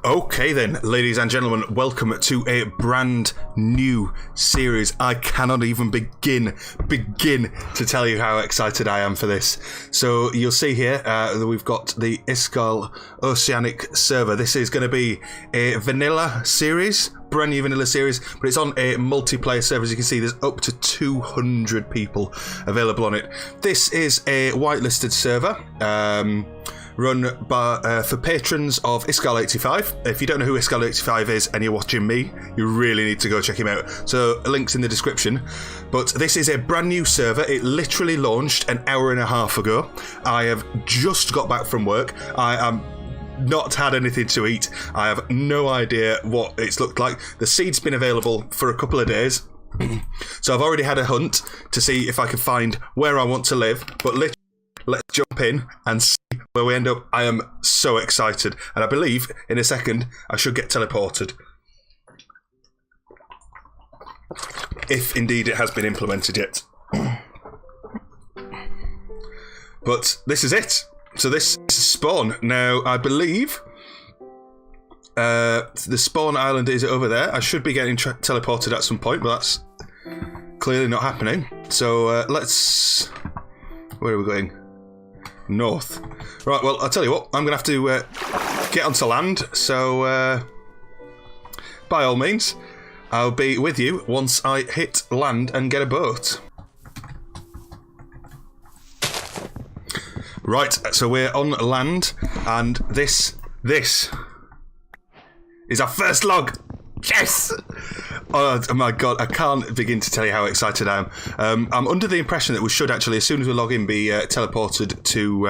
Okay then, ladies and gentlemen, welcome to a brand new series. I cannot even begin to tell you how excited I am for this. So you'll see here that we've got the Iskall Oceanic server. This is going to be a vanilla series, brand new vanilla series, but it's on a multiplayer server. As you can see, there's up to 200 people available on it. This is a whitelisted server. Run by, for patrons of Iskall85. If you don't know who Iskall85 is and you're watching me, you really need to go check him out. So, links in the description. But this is a brand new server. It literally launched an hour and a half ago. I have just got back from work. I am not had anything to eat. I have no idea what it's looked like. The seed's been available for a couple of days. So I've already had a hunt to see if I can find where I want to live. But literally, let's jump in and see where we end up. I am so excited, and I believe in a second I should get teleported, if indeed it has been implemented yet. But this is it. So this is spawn. Now I believe the spawn island is over there. I should be getting teleported at some point, but that's clearly not happening. So let's... Where are we going? North. Right, well, I'll tell you what, I'm going to have to get onto land, so by all means, I'll be with you once I hit land and get a boat. Right, so we're on land, and this is our first log! Yes! Oh my god, I can't begin to tell you how excited I am. I'm under the impression that we should actually, as soon as we log in, be teleported to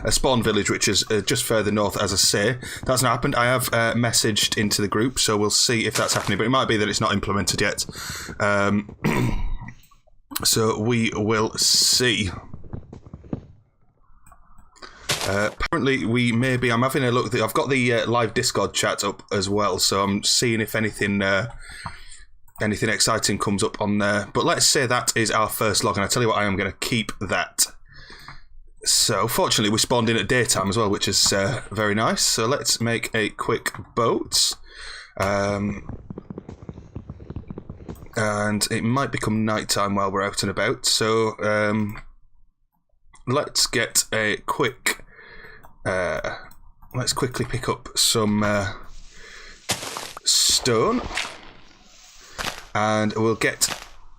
a spawn village, which is just further north, as I say. That's not happened. I have messaged into the group, so we'll see if that's happening, but it might be that it's not implemented yet. So we will see. Apparently we may be, I'm having a look, I've got the live Discord chat up as well, so I'm seeing if anything exciting comes up on there. But let's say that is our first log, and I tell you what, I am going to keep that. So fortunately we spawned in at daytime as well, which is very nice. So let's make a quick boat. And it might become nighttime while we're out and about, so let's get a quick... let's quickly pick up some stone, and we'll get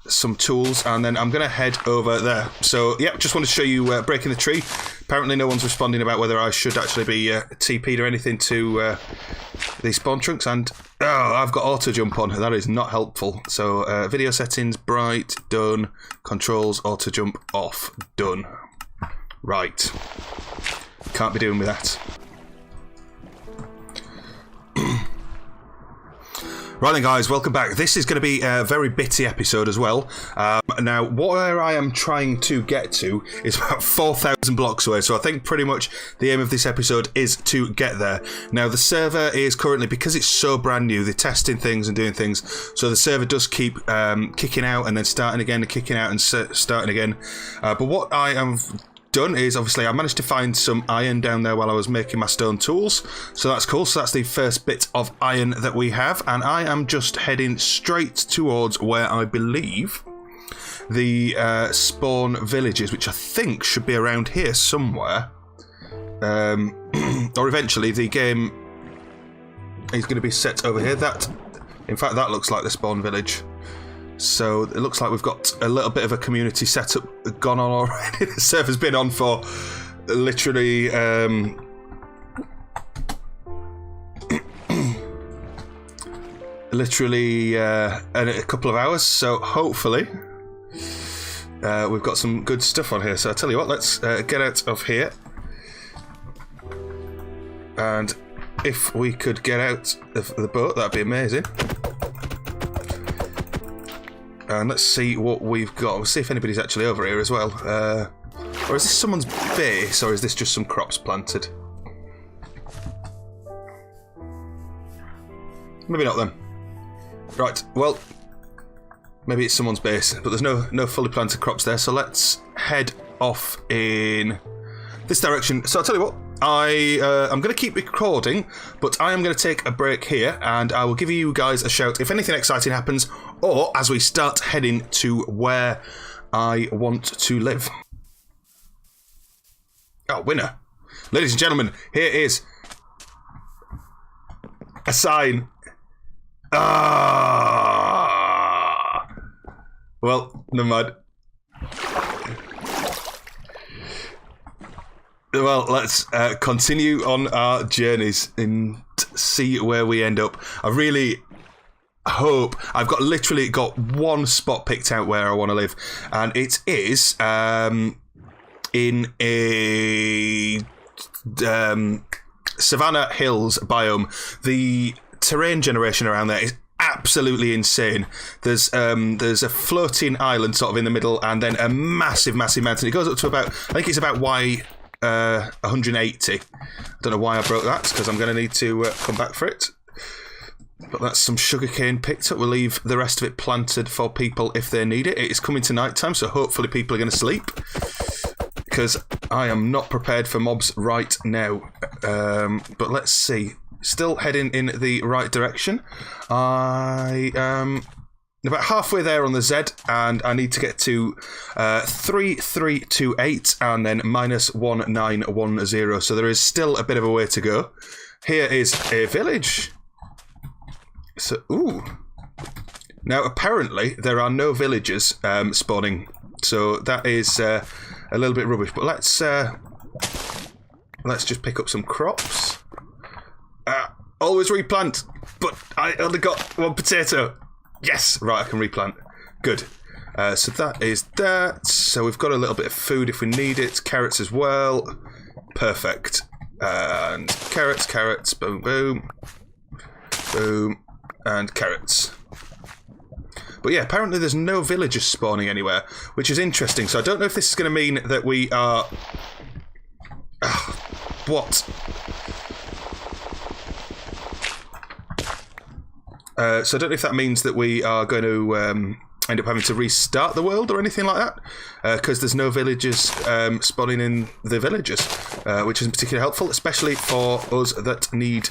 some tools, and then I'm going to head over there. So, yeah, just wanted to show you breaking the tree. Apparently no one's responding about whether I should actually be TP'd or anything to these spawn trunks, and I've got auto jump on. That is not helpful. So, video settings, bright, done. Controls, auto jump off, done. Right. Can't be doing with that. Right then, guys, welcome back. This is going to be a very bitty episode as well. Now, where I am trying to get to is about 4,000 blocks away, so I think pretty much the aim of this episode is to get there. Now, the server is currently, because it's so brand new, they're testing things and doing things, so the server does keep kicking out and then starting again and kicking out and starting again. But what I am... done is, obviously, I managed to find some iron down there while I was making my stone tools, so that's cool. So that's the first bit of iron that we have, and I am just heading straight towards where I believe the spawn villages, which I think should be around here somewhere, or eventually the game is going to be set over here. That, in fact, that looks like the spawn village. So it looks like we've got a little bit of a community setup gone on already. The server's been on for literally a couple of hours. So hopefully we've got some good stuff on here. So I tell you what, let's get out of here, and if we could get out of the boat, that'd be amazing. And let's see what we've got. We'll see if anybody's actually over here as well. Or is this someone's base, or is this just some crops planted? Maybe not then. Right, well, maybe it's someone's base, but there's no fully planted crops there, so let's head off in this direction. So I'll tell you what, I'm going to keep recording, but I am going to take a break here, and I will give you guys a shout if anything exciting happens, or as we start heading to where I want to live. Oh, winner. Ladies and gentlemen, here is a sign. Well, never mind. Well, let's continue on our journeys and see where we end up. I really hope I've literally got one spot picked out where I want to live, and it is in a Savannah Hills biome. The terrain generation around there is absolutely insane. There's a floating island sort of in the middle, and then a massive mountain. It goes up to about, I think it's about 180. I don't know why I broke that, because I'm going to need to come back for it. But that's some sugarcane picked up. We'll leave the rest of it planted for people if they need it. It's coming to night time, so hopefully people are going to sleep, because I am not prepared for mobs right now. But let's see. Still heading in the right direction. I am about halfway there on the Z, and I need to get to 3328 and then -1910. So there is still a bit of a way to go. Here is a village. So, ooh. Now, apparently, there are no villagers spawning, so that is a little bit rubbish. But let's just pick up some crops. Always replant, but I only got one potato. Yes, right, I can replant. Good. So that is that. So we've got a little bit of food if we need it. Carrots as well. Perfect. And carrots, boom, boom. Boom. And carrots. But yeah, apparently there's no villagers spawning anywhere, which is interesting. So I don't know if this is going to mean that we are... what? So I don't know if that means that we are going to end up having to restart the world or anything like that, because there's no villagers spawning in the villages, which isn't particularly helpful, especially for us that need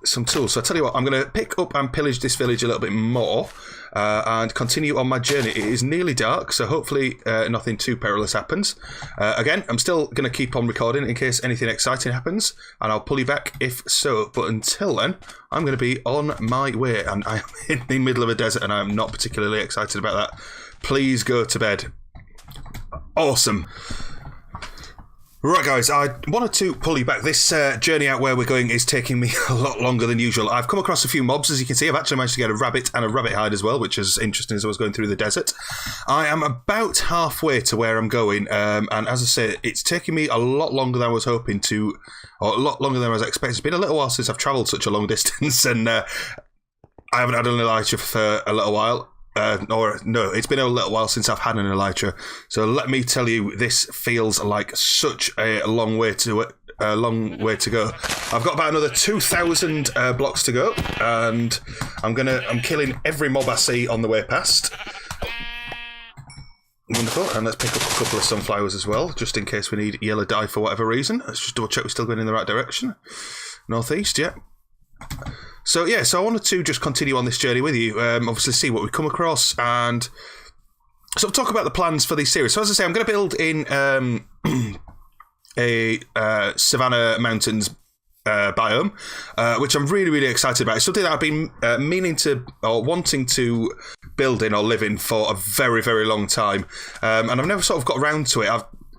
some tools. So I tell you what, I'm going to pick up and pillage this village a little bit more and continue on my journey. It is nearly dark, so hopefully nothing too perilous happens. Again, I'm still going to keep on recording in case anything exciting happens, and I'll pull you back if so. But until then, I'm going to be on my way, and I am in the middle of a desert, and I'm not particularly excited about that. Please go to bed. Awesome. Right, guys, I wanted to pull you back. This journey out where we're going is taking me a lot longer than usual. I've come across a few mobs, as you can see. I've actually managed to get a rabbit and a rabbit hide as well, which is interesting as I was going through the desert. I am about halfway to where I'm going, and as I say, it's taking me a lot longer than I was hoping to, or a lot longer than I was expecting. It's been a little while since I've travelled such a long distance, and I haven't had an elytra for a little while. No, it's been a little while since I've had an elytra. So let me tell you, this feels like such a long way to go. I've got about another 2,000 blocks to go, and I'm killing every mob I see on the way past. Wonderful, and let's pick up a couple of sunflowers as well, just in case we need yellow dye for whatever reason. Let's just double check we're still going in the right direction. Northeast, yeah. So yeah, so I wanted to just continue on this journey with you, obviously see what we come across, and sort of talk about the plans for this series. So as I say, I'm going to build in a Savannah Mountains biome, which I'm really, really excited about. It's something that I've been meaning to, or wanting to build in or live in for a very, very long time, and I've never sort of got around to it.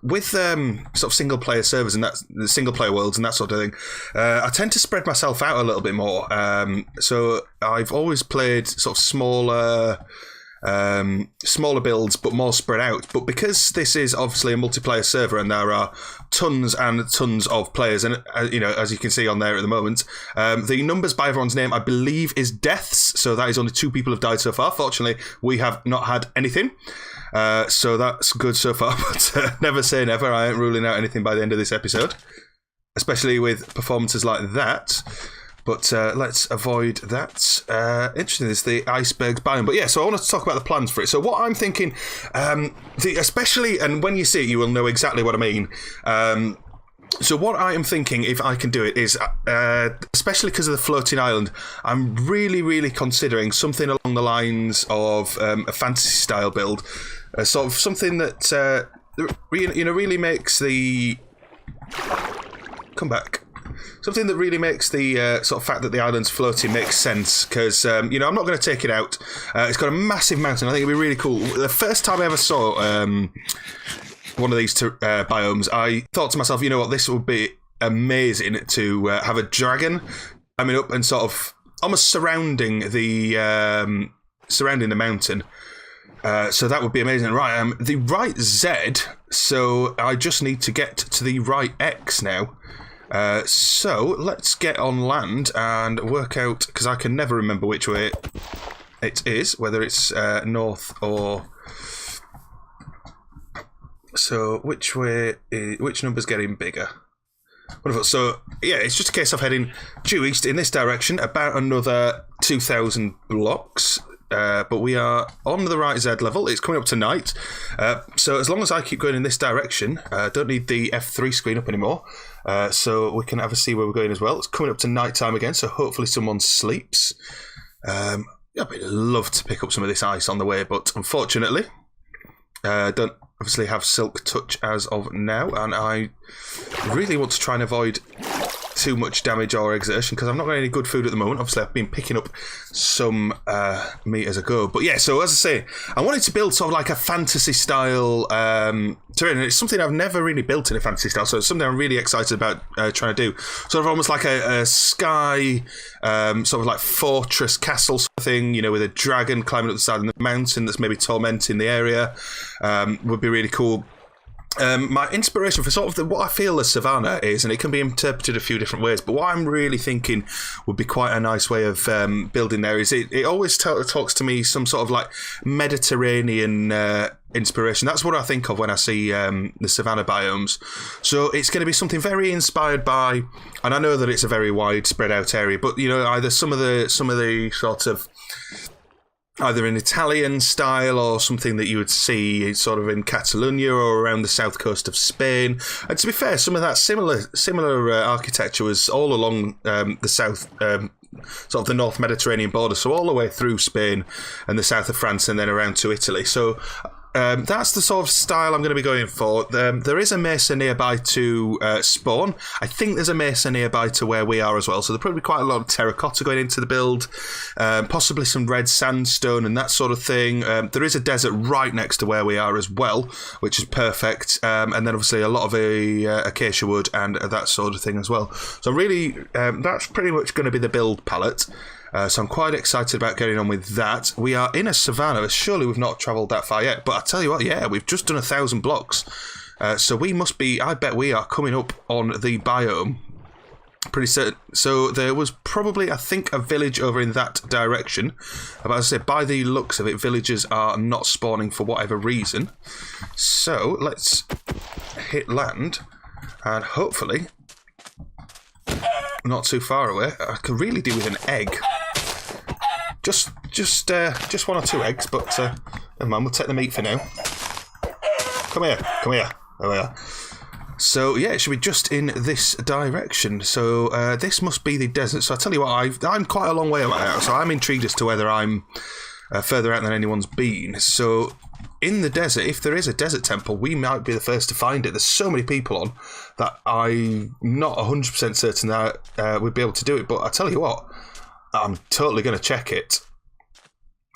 With sort of single player servers and that, the single player worlds and that sort of thing, I tend to spread myself out a little bit more. So I've always played sort of smaller builds, but more spread out. But because this is obviously a multiplayer server and there are tons and tons of players, and as you can see on there at the moment, the numbers by everyone's name, I believe, is deaths. So that is only 2 people have died so far. Fortunately, we have not had anything. So that's good so far, but never say never. I ain't ruling out anything by the end of this episode, especially with performances like that. But let's avoid that. Interesting is the icebergs biome. But yeah, so I want to talk about the plans for it. So what I'm thinking, especially, and when you see it, you will know exactly what I mean. So what I am thinking, if I can do it, is, especially because of the floating island, I'm really, really considering something along the lines of a fantasy-style build. Sort of something that, really makes the... Come back. Something that really makes the sort of fact that the island's floating make sense, because, I'm not going to take it out. It's got a massive mountain. I think it'd be really cool. The first time I ever saw one of these biomes, I thought to myself, you know what, this would be amazing to have a dragon climbing up and sort of almost surrounding the mountain. So that would be amazing. Right, the right Z, so I just need to get to the right X now. So let's get on land and work out, because I can never remember which way it is, whether it's north or... So which number's getting bigger? Wonderful. So yeah, it's just a case of heading due east in this direction, about another 2,000 blocks. But we are on the right Z level. It's coming up to night. So as long as I keep going in this direction, I don't need the F3 screen up anymore. So we can have a see where we're going as well. It's coming up to night time again, so hopefully someone sleeps. I'd love to pick up some of this ice on the way, but unfortunately, don't obviously have Silk Touch as of now, and I really want to try and avoid too much damage or exertion, because I've not got any good food at the moment. Obviously, I've been picking up some meat as I go. But yeah, so as I say, I wanted to build sort of like a fantasy-style terrain, and it's something I've never really built in a fantasy style, so it's something I'm really excited about trying to do. Sort of almost like a sky, sort of like fortress castle sort of thing, with a dragon climbing up the side of the mountain that's maybe tormenting the area. Would be really cool. My inspiration for sort of what I feel the savannah is, and it can be interpreted a few different ways, but what I'm really thinking would be quite a nice way of building there is it always talks to me some sort of like Mediterranean inspiration. That's what I think of when I see the savannah biomes. So it's going to be something very inspired by, and I know that it's a very wide spread out area, but either some of the sort of either in Italian style or something that you would see sort of in Catalonia or around the south coast of Spain. And to be fair, some of that similar architecture was all along the south, sort of the North Mediterranean border, so all the way through Spain and the south of France and then around to Italy. So that's the sort of style I'm going to be going for. There is a mesa nearby to spawn. I think there's a mesa nearby to where we are as well, so there'll probably be quite a lot of terracotta going into the build, possibly some red sandstone and that sort of thing. There is a desert right next to where we are as well, which is perfect, and then obviously a lot of acacia wood and that sort of thing as well. So really, that's pretty much going to be the build palette. So I'm quite excited about getting on with that. We are in a savannah. Surely we've not travelled that far yet. But I tell you what, yeah, we've just done 1,000 blocks. So we must be, I bet we are coming up on the biome. Pretty certain. So there was probably, I think, a village over in that direction. But as I say, by the looks of it, villagers are not spawning for whatever reason. So let's hit land. And hopefully, not too far away, I could really do with an egg. Just one or two eggs, but never mind, we'll take the meat for now. Come here. There we are. So yeah, it should be just in this direction. So this must be the desert. So I tell you what, I'm quite a long way out, so I'm intrigued as to whether I'm further out than anyone's been. So in the desert, if there is a desert temple, we might be the first to find it. There's so many people on that I'm not 100% certain that we'd be able to do it. But I tell you what, I'm totally going to check it.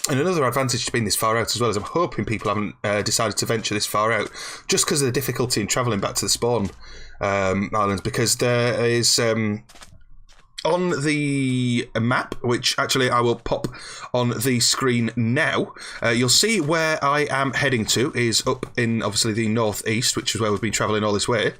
And another advantage to being this far out as well is I'm hoping people haven't decided to venture this far out just because of the difficulty in travelling back to the spawn islands, because there is... on the map, which actually I will pop on the screen now, you'll see where I am heading to is up in, obviously, the northeast, which is where we've been travelling all this way.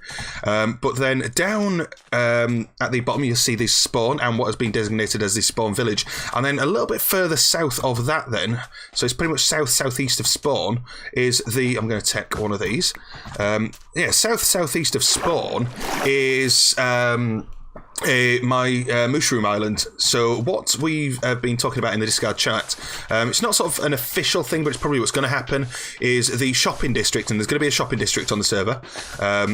But then down at the bottom, you'll see this spawn and what has been designated as the spawn village. And then a little bit further south of that then, so it's pretty much south-southeast of spawn, is the... I'm going to take one of these. South-southeast of spawn is... my mushroom island. So what we've been talking about in the Discord chat, it's not sort of an official thing, but it's probably what's going to happen, is the shopping district, and there's going to be a shopping district on the server.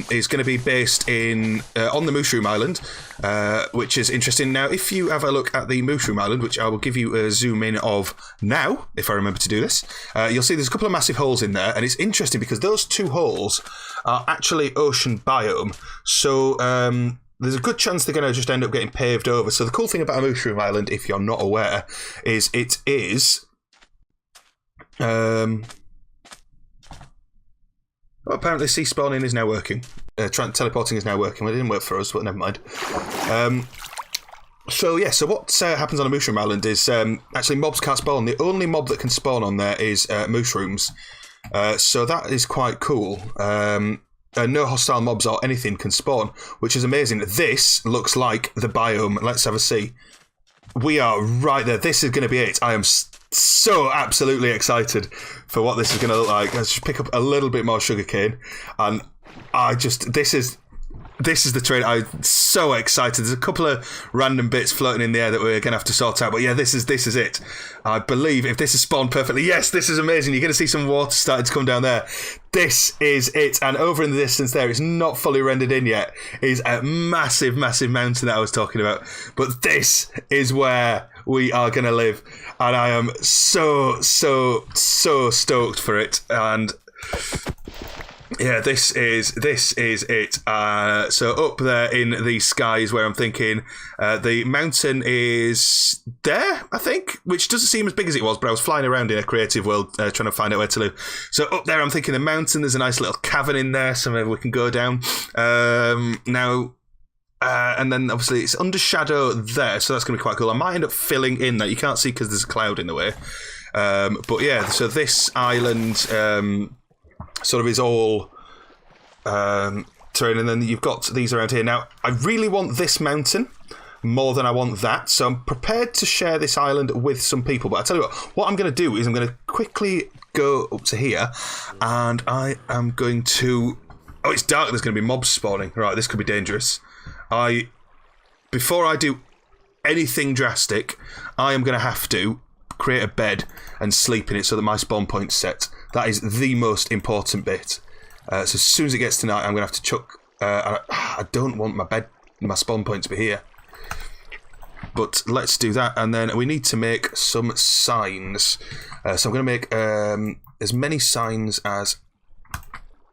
It's going to be based in on the mushroom island, which is interesting. Now, if you have a look at the mushroom island, which I will give you a zoom in of now, if I remember to do this, you'll see there's a couple of massive holes in there, and it's interesting because those two holes are actually ocean biome. So there's a good chance they're going to just end up getting paved over. So the cool thing about a mushroom island, if you're not aware, is it is... apparently sea spawning is now working. Teleporting is now working. Well, it didn't work for us, but never mind. So what happens on a mushroom island is actually mobs can't spawn. The only mob that can spawn on there is mushrooms. So that is quite cool. No hostile mobs or anything can spawn, which is amazing. This looks like the biome. Let's have a see. We are right there. This is going to be it. I am so absolutely excited for what this is going to look like. Let's just pick up a little bit more sugarcane, and this is the train. I'm so excited. There's a couple of random bits floating in the air that we're going to have to sort out. But yeah, this is it. I believe if this is spawned perfectly, yes, this is amazing. You're going to see some water starting to come down there. This is it. And over in the distance there, it's not fully rendered in yet, is a massive, massive mountain that I was talking about. But this is where we are going to live. And I am so, so, so stoked for it. And... yeah, this is it. So up there in the sky is where I'm thinking the mountain is there, I think, which doesn't seem as big as it was, but I was flying around in a creative world trying to find out where to live. So up there I'm thinking the mountain, there's a nice little cavern in there, so maybe we can go down. Now, and then obviously it's under shadow there, so that's going to be quite cool. I might end up filling in that. You can't see because there's a cloud in the way. But yeah, so this island... sort of is all terrain, and then you've got these around here. Now, I really want this mountain more than I want that, so I'm prepared to share this island with some people. But I tell you what I'm going to do is I'm going to quickly go up to here, and I am going to... oh, it's dark, there's going to be mobs spawning. Right, this could be dangerous. Before I do anything drastic, I am going to have to create a bed and sleep in it so that my spawn point's set. That is the most important bit. So as soon as it gets to night, I'm going to have to chuck... I don't want my spawn point to be here. But let's do that, and then we need to make some signs. So I'm going to make as many signs as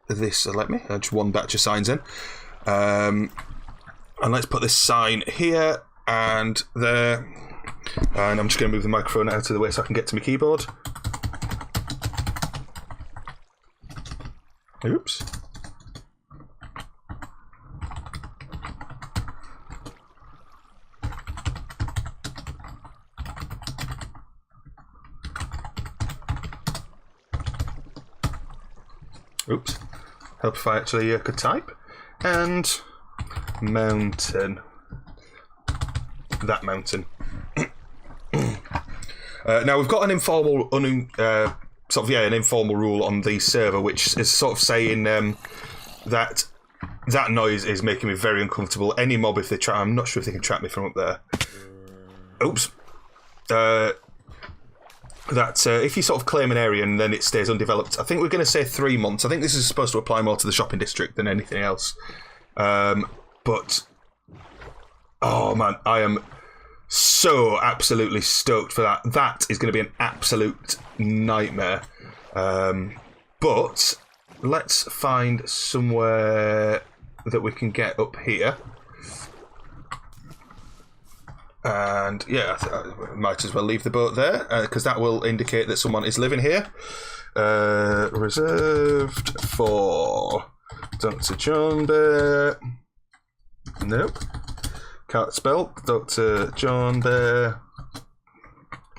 this will let me. Just one batch of signs in. And let's put this sign here and there. And I'm just going to move the microphone out of the way so I can get to my keyboard. Oops. Oops. Help if I actually could type. And mountain. That mountain. Now we've got an informal, an informal rule on the server, which is sort of saying that noise is making me very uncomfortable. Any mob, if they try, I'm not sure if they can track me from up there. Oops. If you sort of claim an area and then it stays undeveloped, I think we're going to say 3 months. I think this is supposed to apply more to the shopping district than anything else. But oh man, I am so absolutely stoked for that. That is going to be an absolute nightmare. But let's find somewhere that we can get up here. And yeah, I might as well leave the boat there because that will indicate that someone is living here. Reserved for Dr. John Bear. Nope. Can't spell. Dr. John Bear.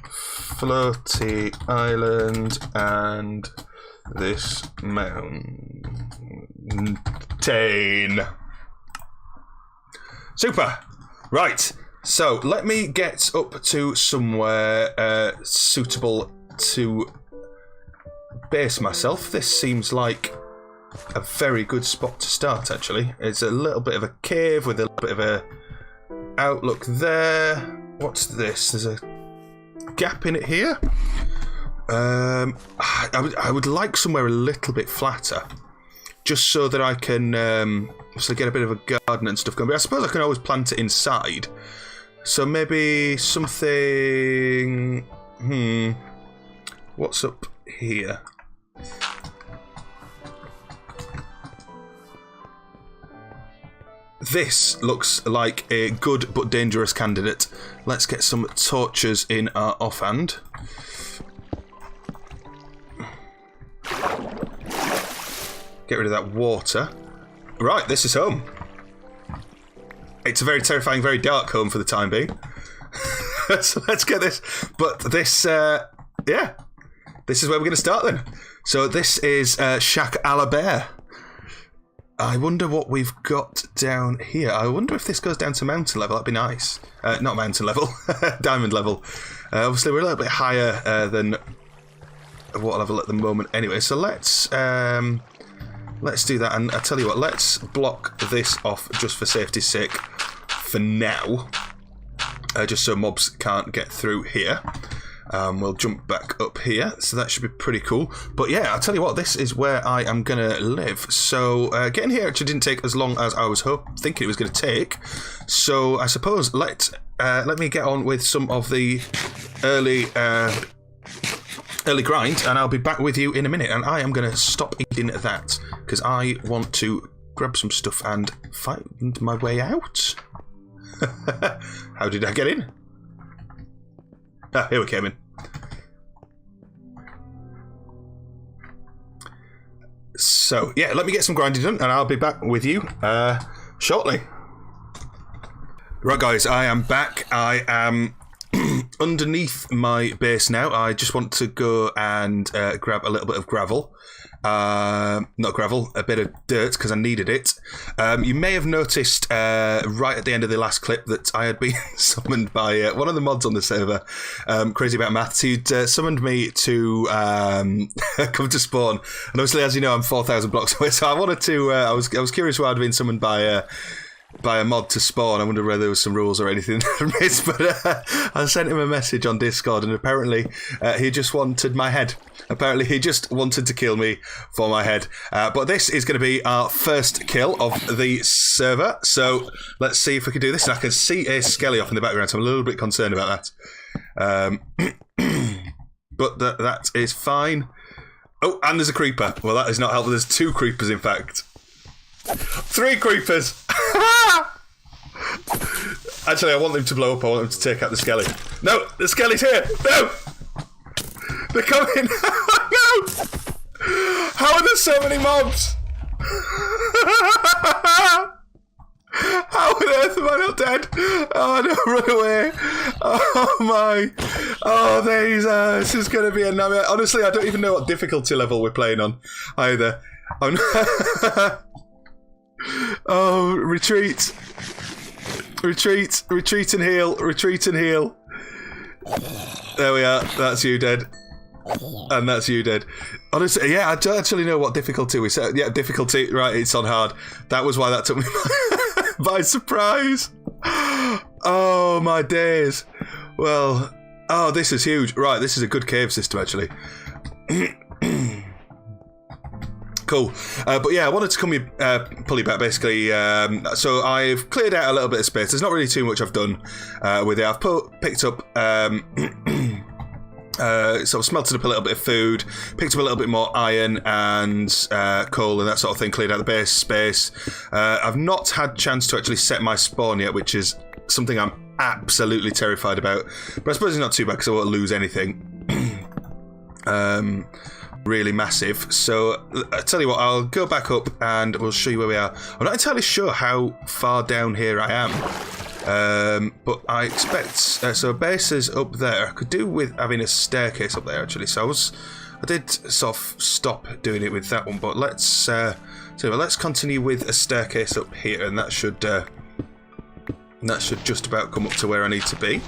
Floaty Island and this mountain. Super. Right. So let me get up to somewhere suitable to base myself. This seems like a very good spot to start, actually. It's a little bit of a cave with a little bit of outlook there. What's this? There's a gap in it here. I would like somewhere a little bit flatter, just so that I can get a bit of a garden and stuff going. But I suppose I can always plant it inside. So maybe something... What's up here? This looks like a good but dangerous candidate. Let's get some torches in our offhand. Get rid of that water. Right, this is home. It's a very terrifying, very dark home for the time being. So let's get this. But this, yeah. This is where we're going to start then. So this is Shack a la Bear. I wonder what we've got down here. I wonder if this goes down to mountain level. That'd be nice. Not mountain level, diamond level. Obviously, we're a little bit higher than what level at the moment. Anyway, so let's do that. And I tell you what, let's block this off just for safety's sake for now. Just so mobs can't get through here. We'll jump back up here, so that should be pretty cool. But yeah, I'll tell you what, this is where I am going to live. So getting here actually didn't take as long as I was thinking it was going to take. So I suppose let me get on with some of the early grind, and I'll be back with you in a minute. And I am going to stop eating that, because I want to grab some stuff and find my way out. How did I get in? Ah, here we came in. So, yeah, let me get some grinding done, and I'll be back with you shortly. Right, guys, I am back. I am underneath my base now. I just want to go and grab a little bit of gravel. Not gravel, a bit of dirt, because I needed it. You may have noticed right at the end of the last clip that I had been summoned by one of the mods on the server, Crazy About Maths. He'd summoned me to come to spawn, and obviously, as you know, I'm 4,000 blocks away, so I wanted to. I was curious why I'd been summoned by a mod to spawn. I wonder whether there was some rules or anything I missed, but I sent him a message on Discord, and apparently he just wanted my head. Apparently he just wanted to kill me for my head. But this is going to be our first kill of the server, so let's see if we can do this. And I can see a skelly off in the background, so I'm a little bit concerned about that. But that is fine. Oh, and there's a creeper. Well, that is not helpful. There's 2 creepers, in fact. 3 creepers! Actually, I want them to blow up. I want them to take out the skelly. No, the skelly's here! No! They're coming! No! How are there so many mobs? How on earth am I not dead? Oh no, run away! Oh my! Oh, this is going to be a nightmare. Honestly, I don't even know what difficulty level we're playing on either. Oh, retreat! Retreat! Retreat and heal! Retreat and heal! There we are. That's you dead. And that's you dead. Honestly, yeah, I don't actually know what difficulty we set. Yeah, difficulty, right, it's on hard. That was why that took me by surprise. Oh, my days. Well, oh, this is huge. Right, this is a good cave system, actually. Cool. But yeah, I wanted to pull you back, basically. So I've cleared out a little bit of space. There's not really too much I've done with it. I've picked up... sort of smelted up a little bit of food, picked up a little bit more iron and coal and that sort of thing, cleared out the base space. I've not had chance to actually set my spawn yet, which is something I'm absolutely terrified about. But I suppose it's not too bad because I won't lose anything really massive. So I tell you what, I'll go back up and we'll show you where we are. I'm not entirely sure how far down here I am. But I expect so base is up there. I could do with having a staircase up there actually. So I did sort of stop doing it with that one, but let's continue with a staircase up here, and that should just about come up to where I need to be,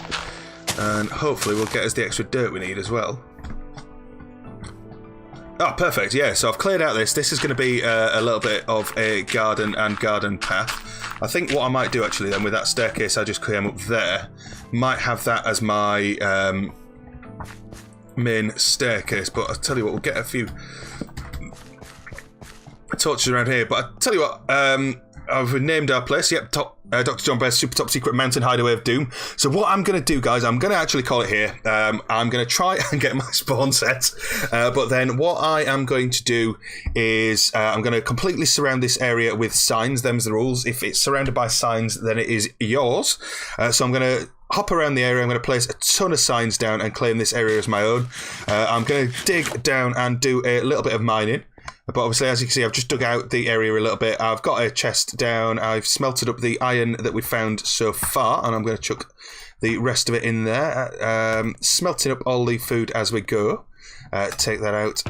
and hopefully we'll get us the extra dirt we need as well. Oh, perfect. Yeah, so I've cleared out this. This is going to be a little bit of a garden and garden path. I think what I might do actually then with that staircase I just came up there, might have that as my main staircase. But I'll tell you what, we'll get a few torches around here. But I'll tell you what, I've named our place. Yep, Dr. John Bear's super top secret mountain hideaway of doom. So what I'm going to do, guys, I'm going to actually call it here. I'm going to try and get my spawn set. But then what I am going to do is I'm going to completely surround this area with signs. Them's the rules. If it's surrounded by signs, then it is yours. So I'm going to hop around the area. I'm going to place a ton of signs down and claim this area as my own. I'm going to dig down and do a little bit of mining. But obviously, as you can see, I've just dug out the area a little bit. I've got a chest down. I've smelted up the iron that we found so far, and I'm going to chuck the rest of it in there. Smelting up all the food as we go. Take that out.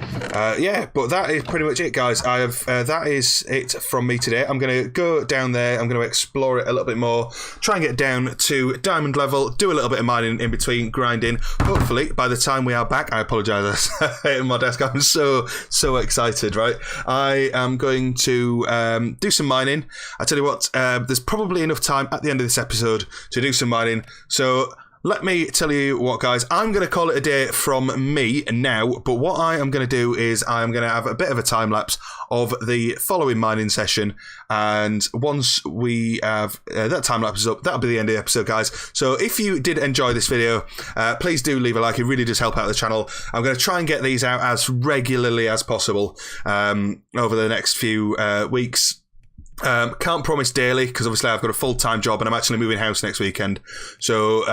Yeah, but that is pretty much it, guys. I have that is it from me today. I'm going to go down there. I'm going to explore it a little bit more. Try and get down to diamond level. Do a little bit of mining in between, grinding. Hopefully, by the time we are back, I apologise. I hit my desk. I'm so excited. Right, I am going to do some mining. I tell you what, there's probably enough time at the end of this episode to do some mining. So let me tell you what, guys, I'm going to call it a day from me now, but what I am going to do is I am going to have a bit of a time lapse of the following mining session, and once we have that time lapse is up, that'll be the end of the episode, guys. So if you did enjoy this video, please do leave a like. It really does help out the channel. I'm going to try and get these out as regularly as possible over the next few weeks. Can't promise daily because obviously I've got a full-time job and I'm actually moving house next weekend, so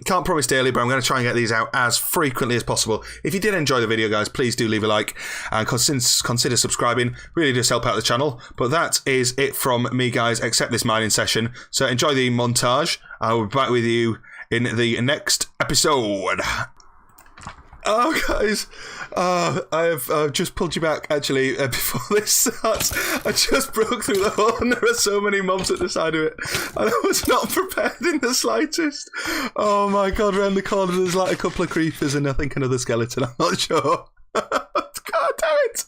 can't promise daily, but I'm going to try and get these out as frequently as possible. If you did enjoy the video, guys, please do leave a like and consider subscribing. Really does help out the channel. But that is it from me, guys, except this mining session. So enjoy the montage. I will be back with you in the next episode. Oh, guys, I've just pulled you back, actually, before this starts. I just broke through the hole and there are so many mobs at the side of it. And I was not prepared in the slightest. Oh, my God, around the corner there's like a couple of creepers and I think another skeleton, I'm not sure. God damn it.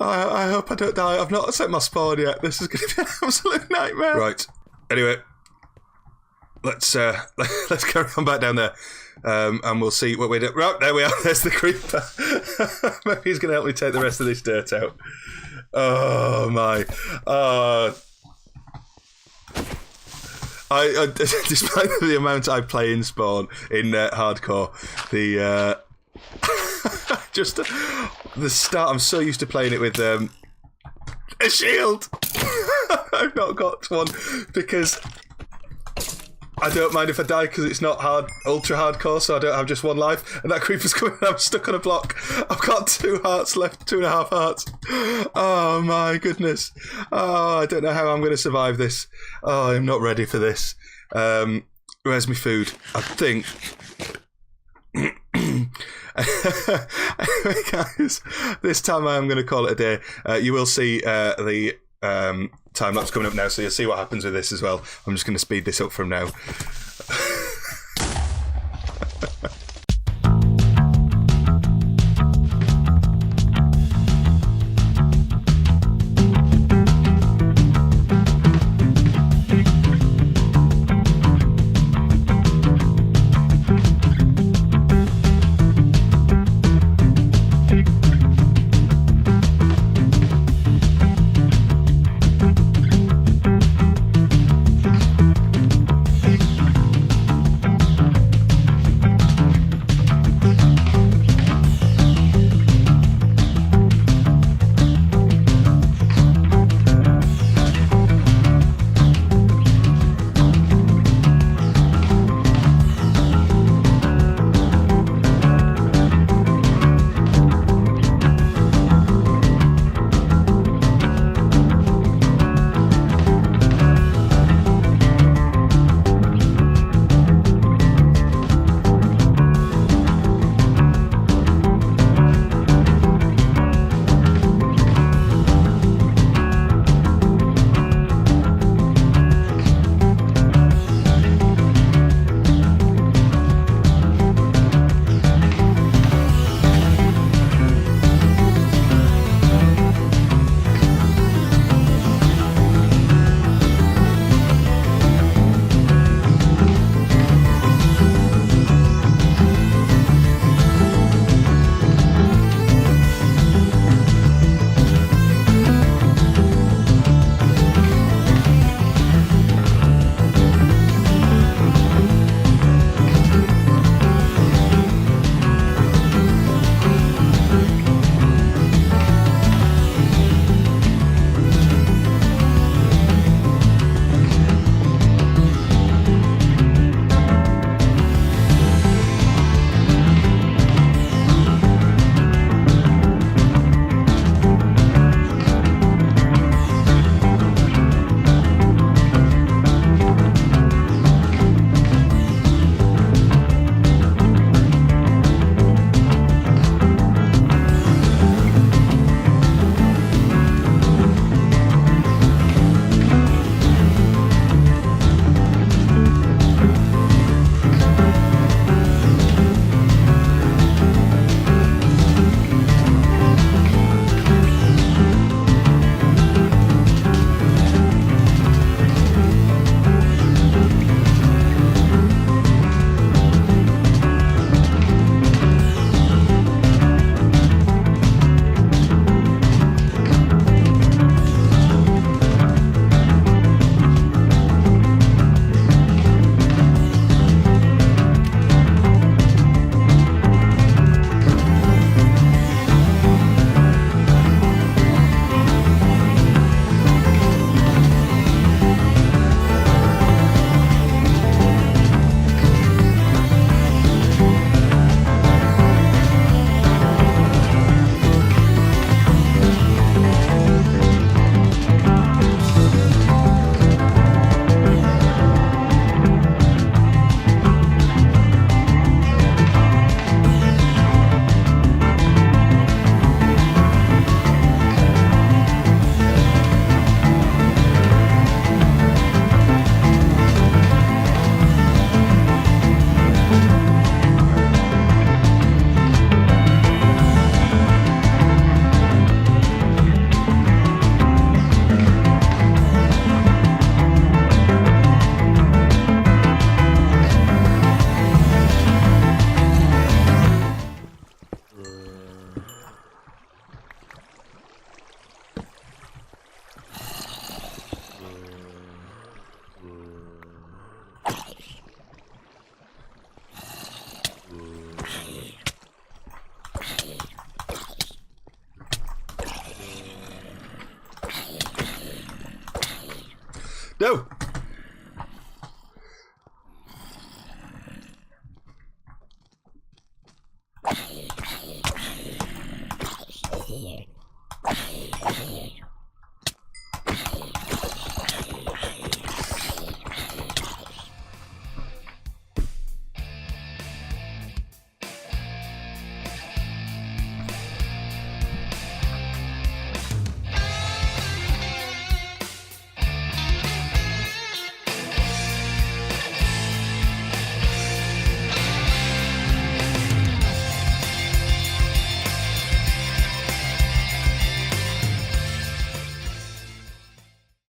I hope I don't die. I've not set my spawn yet. This is going to be an absolute nightmare. Right, anyway, let's carry on back down there. And we'll see what we do. Right, there we are. There's the creeper. Maybe he's going to help me take the rest of this dirt out. Oh my! I despite the amount I play in Spawn in hardcore, just the start. I'm so used to playing it with a shield. I've not got one because I don't mind if I die because it's not ultra hardcore, so I don't have just one life. And that creeper's coming and I'm stuck on a block. I've got 2 hearts left, 2.5 hearts. Oh my goodness. Oh, I don't know how I'm going to survive this. Oh, I'm not ready for this. Where's my food? I think. Anyway, guys, this time I am going to call it a day. You will see the time lapse coming up now, so you'll see what happens with this as well. I'm just going to speed this up from now. No!